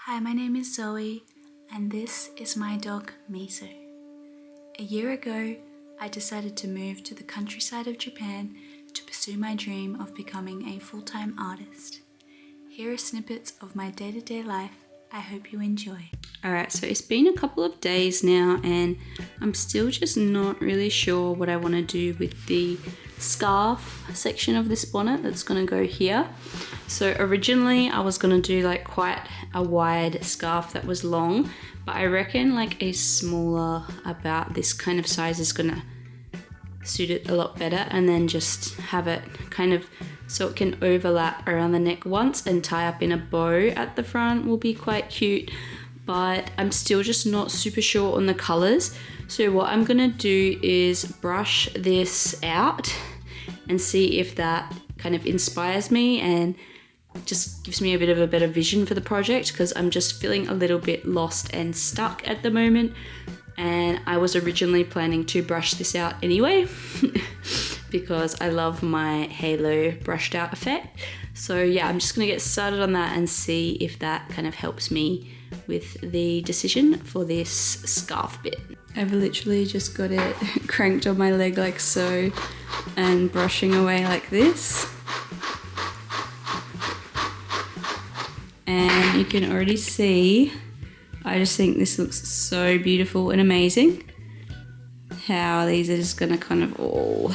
Hi, my name is Zoe, and this is my dog Miso. A year ago, I decided to move to the countryside of Japan to pursue my dream of becoming a full-time artist. Here are snippets of my day-to-day life. I hope you enjoy. Alright, so it's been a couple of days now and I'm still just not really sure what I want to do with the scarf section of this bonnet that's going to go here. So originally I was going to do like quite a wide scarf that was long, but I reckon like a smaller, about this kind of size, is going to suit it a lot better, and then just have it kind of so it can overlap around the neck once and tie up in a bow at the front will be quite cute. But I'm still just not super sure on the colors. So what I'm gonna do is brush this out and see if that kind of inspires me and just gives me a bit of a better vision for the project, because I'm just feeling a little bit lost and stuck at the moment. And I was originally planning to brush this out anyway because I love my halo brushed out effect. So yeah, I'm just gonna get started on that and see if that kind of helps me with the decision for this scarf bit. I've literally just got it cranked on my leg like so and brushing away like this. And you can already see, I just think this looks so beautiful and amazing. How these are just gonna kind of all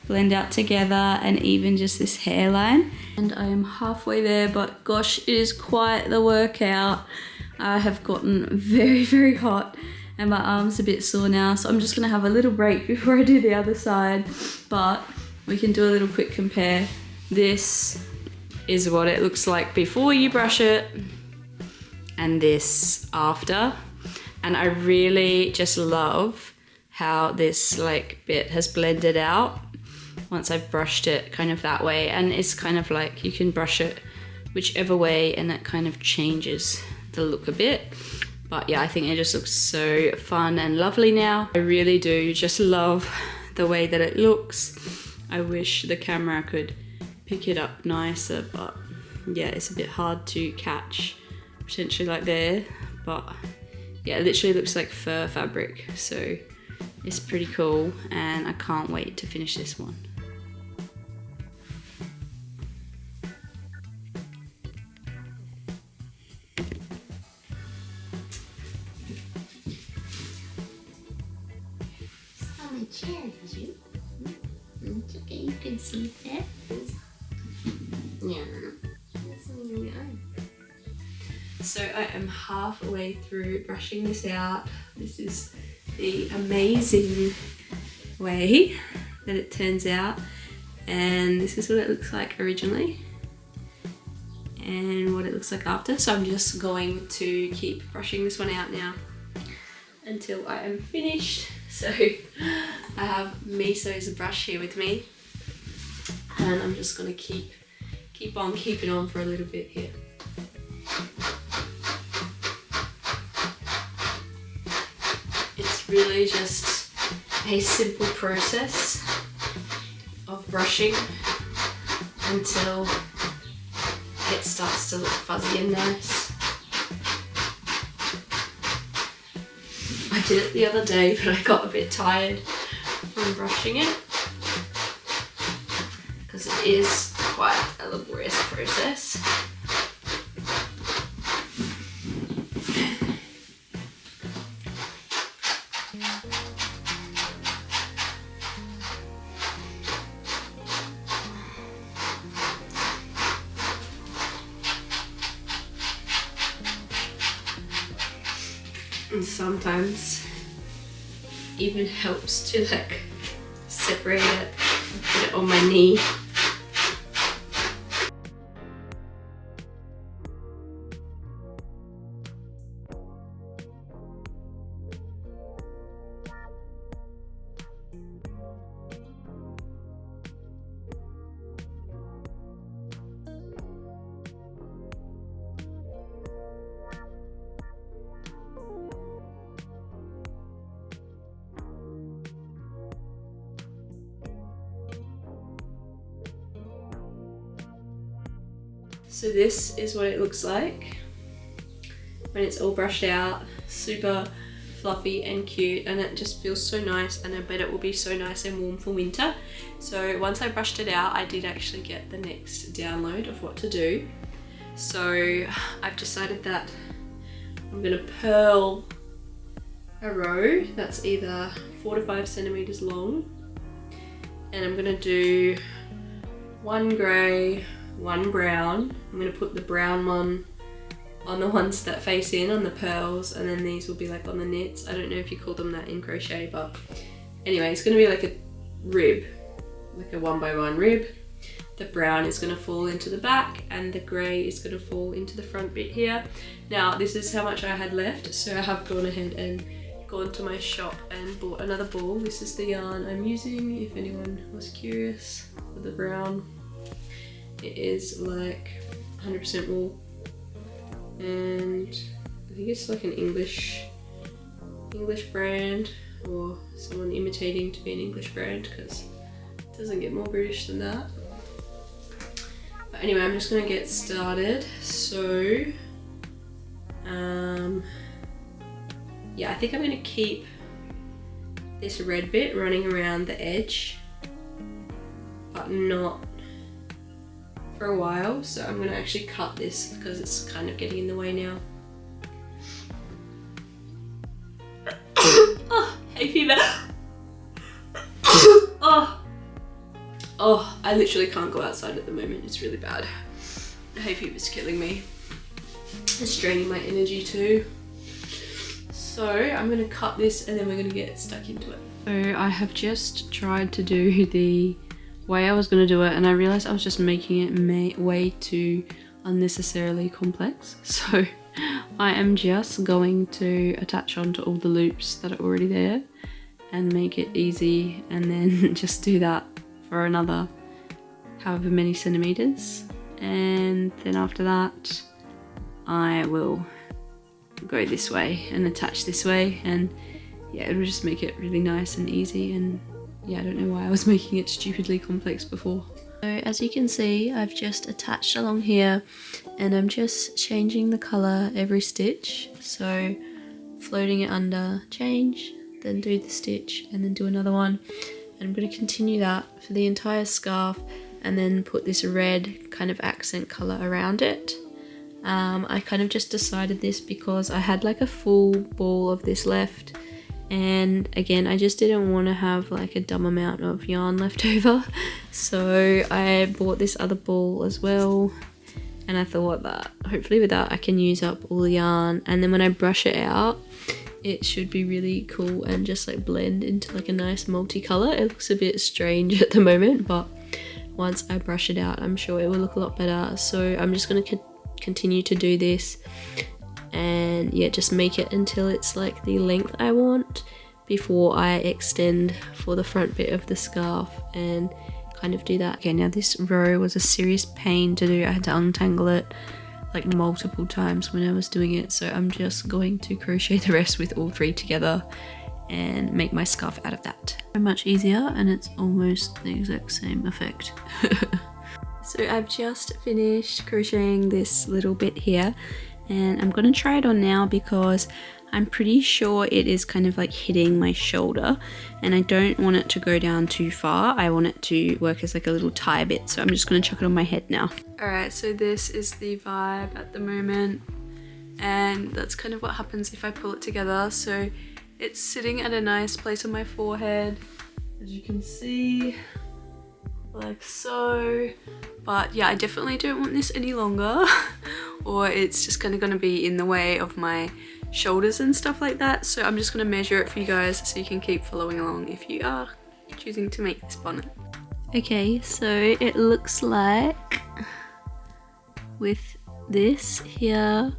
blend out together, and even just this hairline. And I am halfway there, but gosh, it is quite the workout. I have gotten very, very hot and my arm's a bit sore now, so I'm just gonna have a little break before I do the other side, but we can do a little quick compare. This is what it looks like before you brush it, and this after. And I really just love how this like bit has blended out once I've brushed it kind of that way. And it's kind of like you can brush it whichever way and it kind of changes the look a bit. But yeah, I think it just looks so fun and lovely now. I really do just love the way that it looks. I wish the camera could pick it up nicer, but yeah, it's a bit hard to catch potentially like there. But yeah, it literally looks like fur fabric, so it's pretty cool and I can't wait to finish this one. Chair, did you? It's okay, you can sleep there. Yeah. So I am halfway through brushing this out. This is the amazing way that it turns out. And this is what it looks like originally and what it looks like after. So I'm just going to keep brushing this one out now until I am finished. So I have Miso's brush here with me, and I'm just gonna keep on keeping on for a little bit here. It's really just a simple process of brushing until it starts to look fuzzy and nice. I did it the other day, but I got a bit tired from brushing it because it is quite a laborious process. And sometimes even helps to like separate it and put it on my knee. So this is what it looks like. when it's all brushed out. Super fluffy and cute, and it just feels so nice, and I bet it will be so nice and warm for winter. So once I brushed it out, I did actually get the next download of what to do. So I've decided that I'm gonna purl a row that's either 4 to 5 centimeters long, and I'm gonna do one grey, one brown. I'm gonna put the brown one on the ones that face in on the pearls, and then these will be like on the knits. I don't know if you call them that in crochet, but anyway, it's gonna be like a rib, like a 1 by 1 rib. The brown is going to fall into the back, and the grey is going to fall into the front bit here. Now this is how much I had left, so I have gone ahead and gone to my shop and bought another ball. This is the yarn I'm using, if anyone was curious, for the brown. It is like 100% wool, and I think it's like an English brand, or someone imitating to be an English brand, because it doesn't get more British than that. But anyway, I'm just gonna get started. So yeah, I think I'm gonna keep this red bit running around the edge, but not for a while. So I'm gonna actually cut this because it's kind of getting in the way now. Oh, hay fever. Oh, I literally can't go outside at the moment. It's really bad. The hay fever's killing me. It's draining my energy too. So I'm gonna cut this, and then we're gonna get stuck into it. So I have just tried to do the way I was gonna do it, and I realized I was just making it way too unnecessarily complex. So I am just going to attach onto all the loops that are already there and make it easy, and then just do that for another however many centimeters, and then after that I will go this way and attach this way, and yeah, it'll just make it really nice and easy. And yeah, I don't know why I was making it stupidly complex before. So as you can see, I've just attached along here, and I'm just changing the color every stitch. So floating it under, change, then do the stitch, and then do another one. And I'm going to continue that for the entire scarf, and then put this red kind of accent colour around it. I kind of just decided this because I had like a full ball of this left, and again, I just didn't want to have like a dumb amount of yarn left over. So I bought this other ball as well, and I thought that hopefully with that I can use up all the yarn, and then when I brush it out, it should be really cool and just like blend into like a nice multicolour. It looks a bit strange at the moment, but once I brush it out, I'm sure it will look a lot better. So I'm just going to continue to do this, and yeah, just make it until it's like the length I want before I extend for the front bit of the scarf and kind of do that. Okay, now this row was a serious pain to do. I had to untangle it like multiple times when I was doing it, so I'm just going to crochet the rest with all 3 together and make my scarf out of that. So much easier, and it's almost the exact same effect. So I've just finished crocheting this little bit here, and I'm gonna try it on now because I'm pretty sure it is kind of like hitting my shoulder, and I don't want it to go down too far. I want it to work as like a little tie bit, so I'm just gonna chuck it on my head now. Alright, so this is the vibe at the moment, and that's kind of what happens if I pull it together. So it's sitting at a nice place on my forehead, as you can see, like so. But yeah, I definitely don't want this any longer or it's just kind of going to be in the way of my shoulders and stuff like that. So I'm just going to measure it for you guys so you can keep following along if you are choosing to make this bonnet. Okay, so it looks like with this here,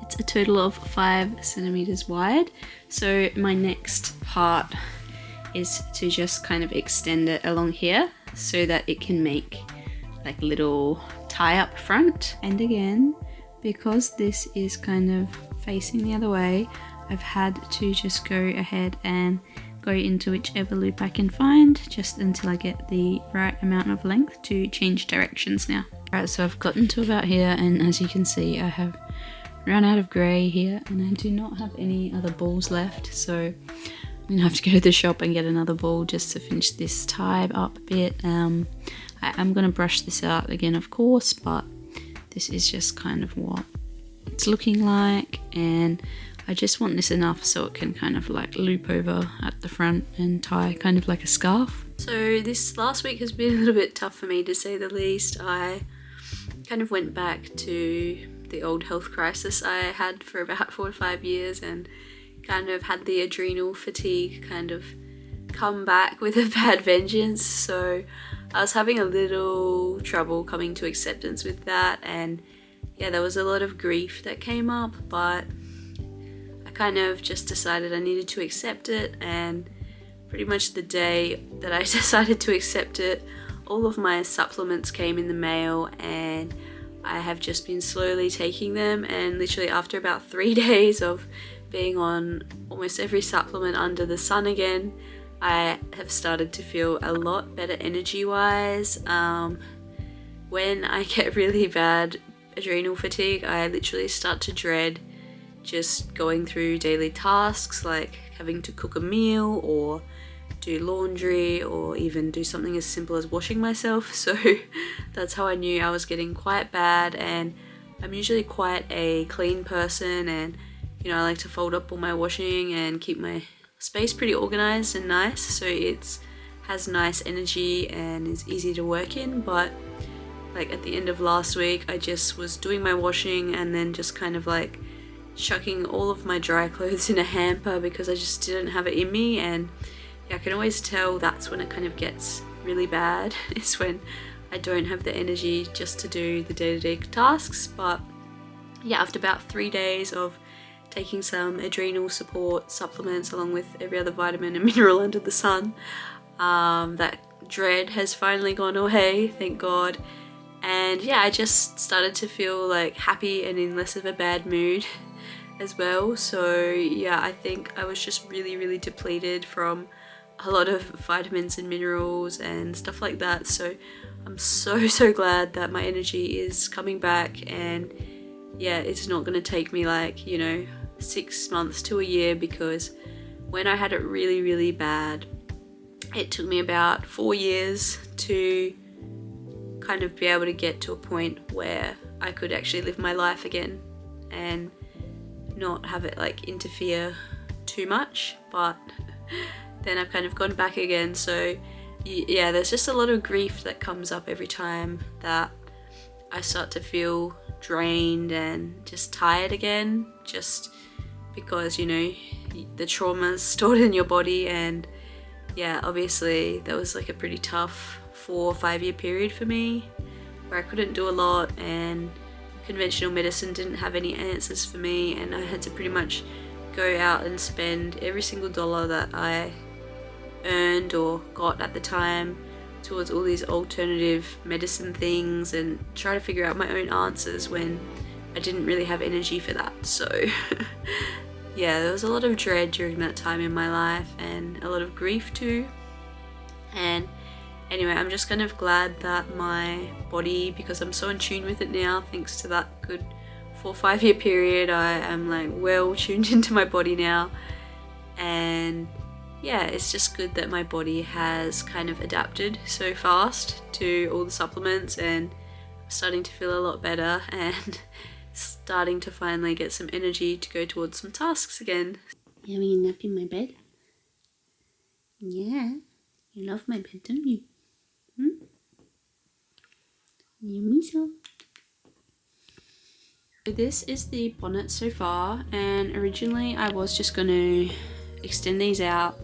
it's a total of 5 centimeters wide. So my next part is to just kind of extend it along here so that it can make like little tie up front. And again, because this is kind of facing the other way, I've had to just go ahead and go into whichever loop I can find just until I get the right amount of length to change directions now. Alright, so I've gotten to about here, and as you can see, I have run out of grey here, and I do not have any other balls left, so I'm gonna have to go to the shop and get another ball just to finish this tie up a bit. I am gonna brush this out again, of course, but this is just kind of what it's looking like, and I just want this enough so it can kind of like loop over at the front and tie kind of like a scarf. So this last week has been a little bit tough for me, to say the least. I kind of went back to the old health crisis I had for about 4 to 5 years, and kind of had the adrenal fatigue kind of come back with a bad vengeance. So I was having a little trouble coming to acceptance with that, and yeah, there was a lot of grief that came up, but I kind of just decided I needed to accept it, and pretty much the day that I decided to accept it, all of my supplements came in the mail, and I have just been slowly taking them, and literally after about 3 days of being on almost every supplement under the sun again, I have started to feel a lot better energy wise. When I get really bad adrenal fatigue, I literally start to dread just going through daily tasks like having to cook a meal or do laundry or even do something as simple as washing myself. So that's how I knew I was getting quite bad, and I'm usually quite a clean person, and you know, I like to fold up all my washing and keep my space pretty organized and nice, so it has nice energy and is easy to work in. But like at the end of last week, I just was doing my washing and then just kind of like chucking all of my dry clothes in a hamper because I just didn't have it in me. And yeah, I can always tell that's when it kind of gets really bad, is when I don't have the energy just to do the day-to-day tasks. But yeah, after about 3 days of taking some adrenal support supplements along with every other vitamin and mineral under the sun, that dread has finally gone away, thank God. And yeah, I just started to feel like happy and in less of a bad mood as well. So yeah, I think I was just really depleted from a lot of vitamins and minerals and stuff like that. So I'm so glad that my energy is coming back, and yeah, it's not going to take me like, you know, 6 months to a year, because when I had it really bad, it took me about 4 years to kind of be able to get to a point where I could actually live my life again and not have it like interfere too much. But then I've kind of gone back again. So yeah, there's just a lot of grief that comes up every time that I start to feel drained and just tired again, just because, you know, the trauma's stored in your body. And yeah, obviously that was like a pretty tough 4 or 5 year period for me where I couldn't do a lot, and conventional medicine didn't have any answers for me, and I had to pretty much go out and spend every single dollar that I earned or got at the time towards all these alternative medicine things and try to figure out my own answers when I didn't really have energy for that. So yeah, there was a lot of dread during that time in my life, and a lot of grief too. And anyway, I'm just kind of glad that my body, because I'm so in tune with it now, thanks to that good 4 or 5 year period, I am like well tuned into my body now. And yeah, it's just good that my body has kind of adapted so fast to all the supplements, and I'm starting to feel a lot better and starting to finally get some energy to go towards some tasks again. You having a nap in my bed? Yeah. You love my bed, don't you? You Miso? So this is the bonnet so far, and originally I was just going to extend these out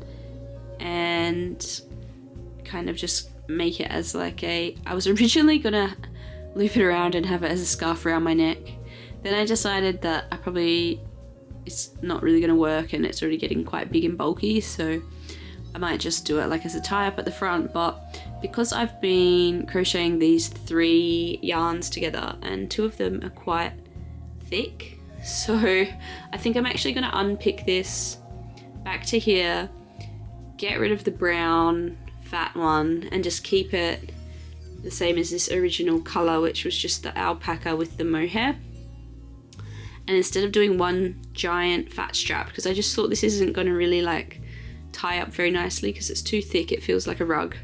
and kind of just make it as like I was originally going to loop it around and have it as a scarf around my neck. Then I decided that it's not really going to work, and it's already getting quite big and bulky, so I might just do it like as a tie up at the front. But because I've been crocheting these 3 yarns together, and 2 of them are quite thick, so I think I'm actually going to unpick this back to here, get rid of the brown fat one, and just keep it the same as this original colour, which was just the alpaca with the mohair. and instead of doing one giant fat strap, because I just thought this isn't going to really like tie up very nicely because it's too thick, it feels like a rug.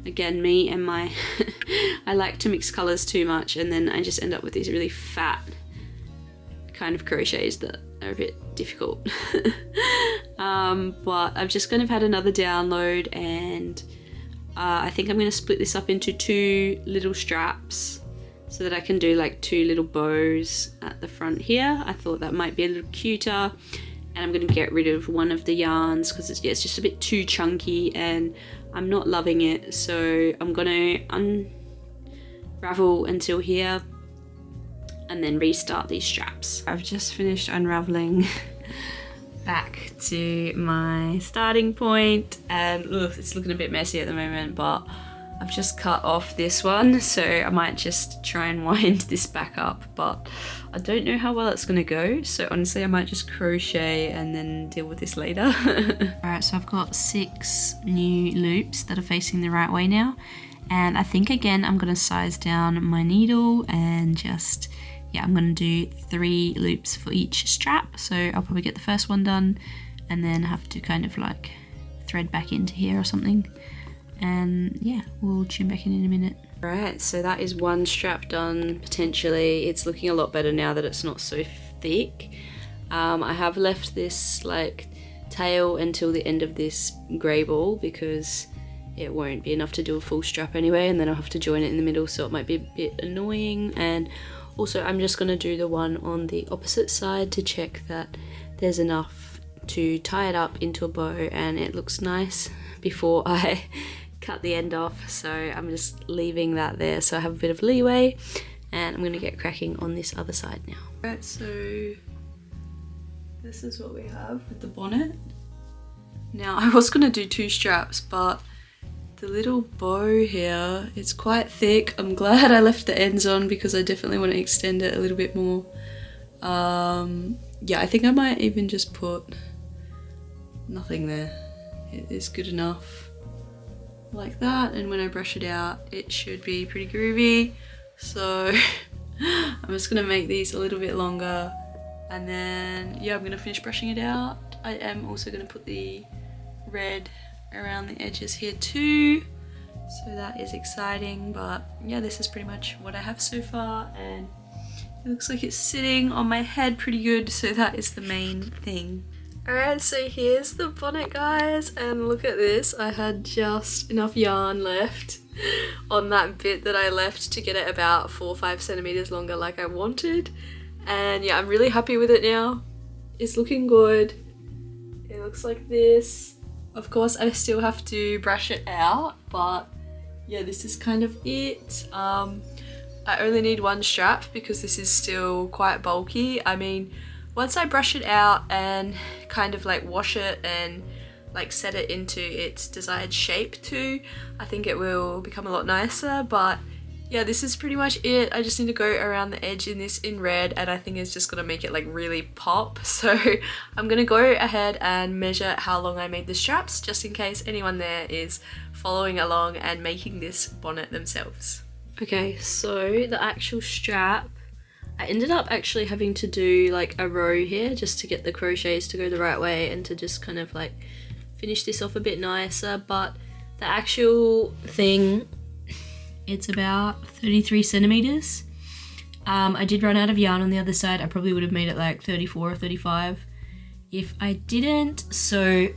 Again, me and my I like to mix colors too much, and then I just end up with these really fat kind of crochets that are a bit difficult. But I've just kind of had another download, and I think I'm going to split this up into 2 little straps so that I can do like 2 little bows at the front here. I thought that might be a little cuter. And I'm going to get rid of one of the yarns because it's just a bit too chunky and I'm not loving it. So I'm going to unravel until here and then restart these straps. I've just finished unraveling back to my starting point, and look, it's looking a bit messy at the moment, but I've just cut off this one, so I might just try and wind this back up, but I don't know how well it's gonna go, so honestly I might just crochet and then deal with this later. Alright, so I've got 6 new loops that are facing the right way now, and I think again I'm gonna size down my needle and just, yeah, I'm gonna do 3 loops for each strap, so I'll probably get the first one done and then have to kind of like thread back into here or something. And yeah, we'll tune back in a minute. Right, so that is one strap done, potentially. It's looking a lot better now that it's not so thick. I have left this like tail until the end of this grey ball because it won't be enough to do a full strap anyway, and then I'll have to join it in the middle, so it might be a bit annoying. And also I'm just gonna do the one on the opposite side to check that there's enough to tie it up into a bow and it looks nice before I cut the end off, so I'm just leaving that there so I have a bit of leeway, and I'm gonna get cracking on this other side now. Right, so this is what we have with the bonnet. Now I was gonna do 2 straps, but the little bow here, it's quite thick. I'm glad I left the ends on because I definitely want to extend it a little bit more. Yeah, I think I might even just put nothing there. It is good enough like that, and when I brush it out it should be pretty groovy. So I'm just gonna make these a little bit longer, and then yeah, I'm gonna finish brushing it out. I am also gonna put the red around the edges here too, so that is exciting. But yeah, this is pretty much what I have so far, and it looks like it's sitting on my head pretty good, so that is the main thing. Alright, so here's the bonnet, guys, and look at this. I had just enough yarn left on that bit that I left to get it about 4 or 5 centimeters longer like I wanted, and yeah, I'm really happy with it now. It's looking good. It looks like this. Of course I still have to brush it out, but yeah, this is kind of it. I only need 1 strap because this is still quite bulky. I mean, once I brush it out and kind of like wash it and like set it into its desired shape too, I think it will become a lot nicer. But yeah, this is pretty much it. I just need to go around the edge in this in red, and I think it's just gonna make it like really pop. So I'm gonna go ahead and measure how long I made the straps, just in case anyone there is following along and making this bonnet themselves. Okay, so the actual strap, I ended up actually having to do like a row here just to get the crochets to go the right way and to just kind of like finish this off a bit nicer. But the actual thing, it's about 33 centimeters. I did run out of yarn on the other side. I probably would have made it like 34 or 35 if I didn't. So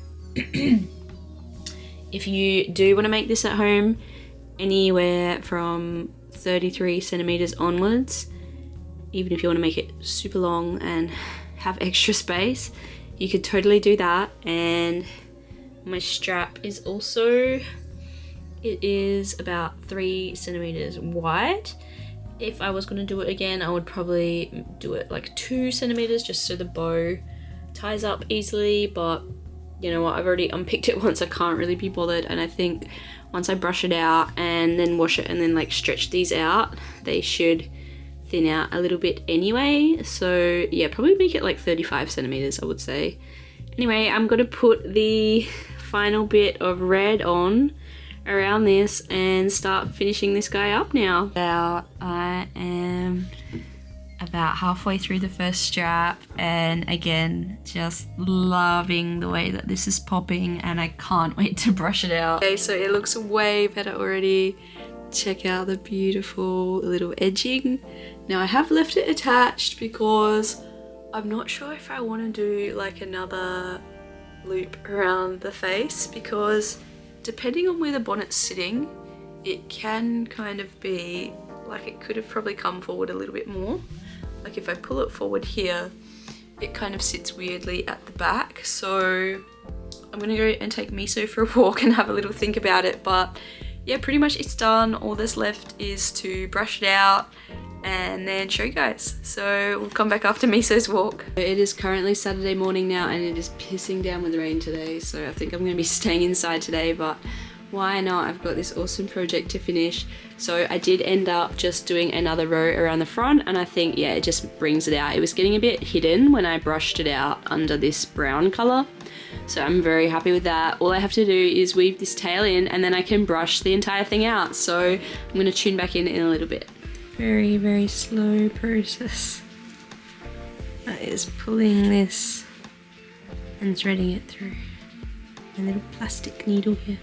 if you do want to make this at home, anywhere from 33 centimeters onwards, even if you want to make it super long and have extra space, you could totally do that. And my strap is also, it is about 3 centimeters wide. If I was going to do it again, I would probably do it like 2 centimeters just so the bow ties up easily. But you know what, I've already unpicked it once, I can't really be bothered. And I think once I brush it out and then wash it and then like stretch these out, they should thin out a little bit anyway. So yeah, probably make it like 35 centimeters, I would say. Anyway, I'm gonna put the final bit of red on around this and start finishing this guy up now. I am about halfway through the first strap, and again, just loving the way that this is popping, and I can't wait to brush it out. Okay, so it looks way better already. Check out the beautiful little edging. Now I have left it attached because I'm not sure if I want to do like another loop around the face, because depending on where the bonnet's sitting, it can kind of be like it could have probably come forward a little bit more. Like if I pull it forward here, it kind of sits weirdly at the back. So I'm gonna go and take Miso for a walk and have a little think about it. But yeah, pretty much it's done. All that's left is to brush it out and then show you guys. So we'll come back after Miso's walk. It is currently Saturday morning now and it is pissing down with rain today. So I think I'm gonna be staying inside today, but why not? I've got this awesome project to finish. So I did end up just doing another row around the front, and I think, yeah, it just brings it out. It was getting a bit hidden when I brushed it out under this brown color. So I'm very happy with that. All I have to do is weave this tail in and then I can brush the entire thing out. So I'm gonna tune back in a little bit. Very, very slow process. That is pulling this and threading it through. A little plastic needle here.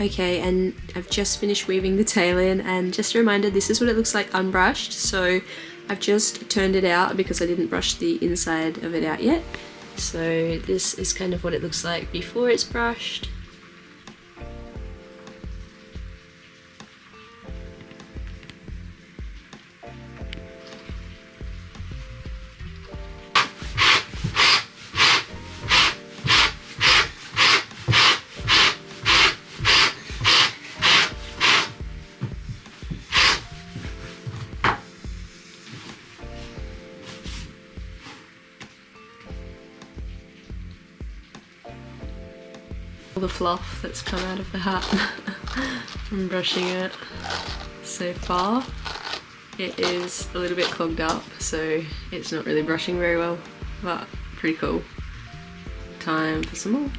Okay, and I've just finished weaving the tail in, and just a reminder, this is what it looks like unbrushed. So I've just turned it out because I didn't brush the inside of it out yet. So this is kind of what it looks like before it's brushed. All the fluff that's come out of the hat from brushing it so far. It is a little bit clogged up, so it's not really brushing very well, but pretty cool. Time for some more.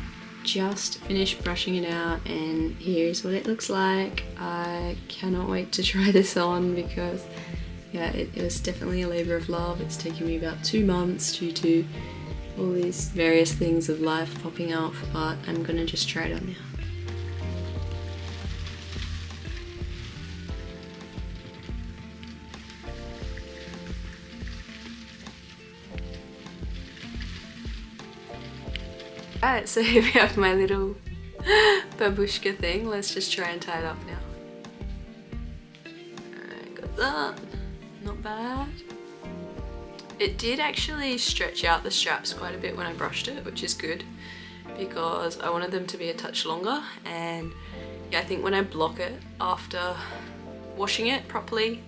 Just finished brushing it out and here's what it looks like. I cannot wait to try this on because yeah, it was definitely a labor of love. It's taken me about 2 months due to all these various things of life popping up, but I'm gonna just try it on now. Alright, so here we have my little babushka thing. Let's just try and tie it up now. Alright, got that. Not bad. It did actually stretch out the straps quite a bit when I brushed it, which is good because I wanted them to be a touch longer. And yeah, I think when I block it after washing it properly,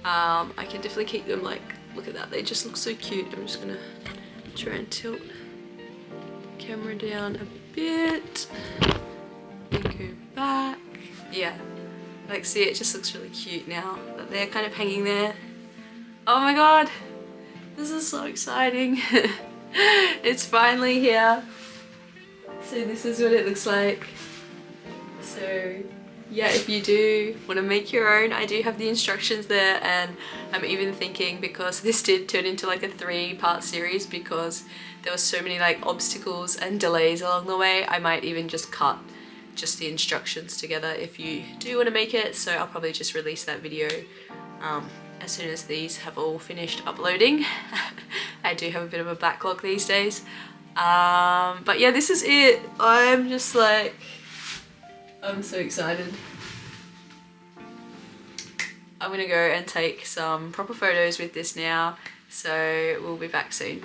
I can definitely keep them like, look at that, they just look so cute. I'm just gonna try and tilt the camera down a bit and go back. Yeah, like see, it just looks really cute now that they're kind of hanging there. Oh my god! This is so exciting. It's finally here. So this is what it looks like. So yeah, if you do want to make your own, I do have the instructions there, and I'm even thinking, because this did turn into like a 3-part series because there was so many like obstacles and delays along the way, I might even just cut just the instructions together if you do want to make it. So I'll probably just release that video as soon as these have all finished uploading. I do have a bit of a backlog these days. But yeah, this is it. I'm just like, I'm so excited. I'm gonna go and take some proper photos with this now, so we'll be back soon.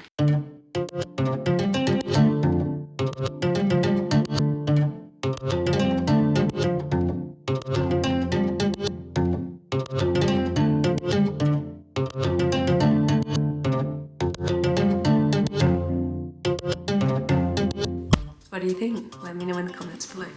What do you think? Let me know in the comments below.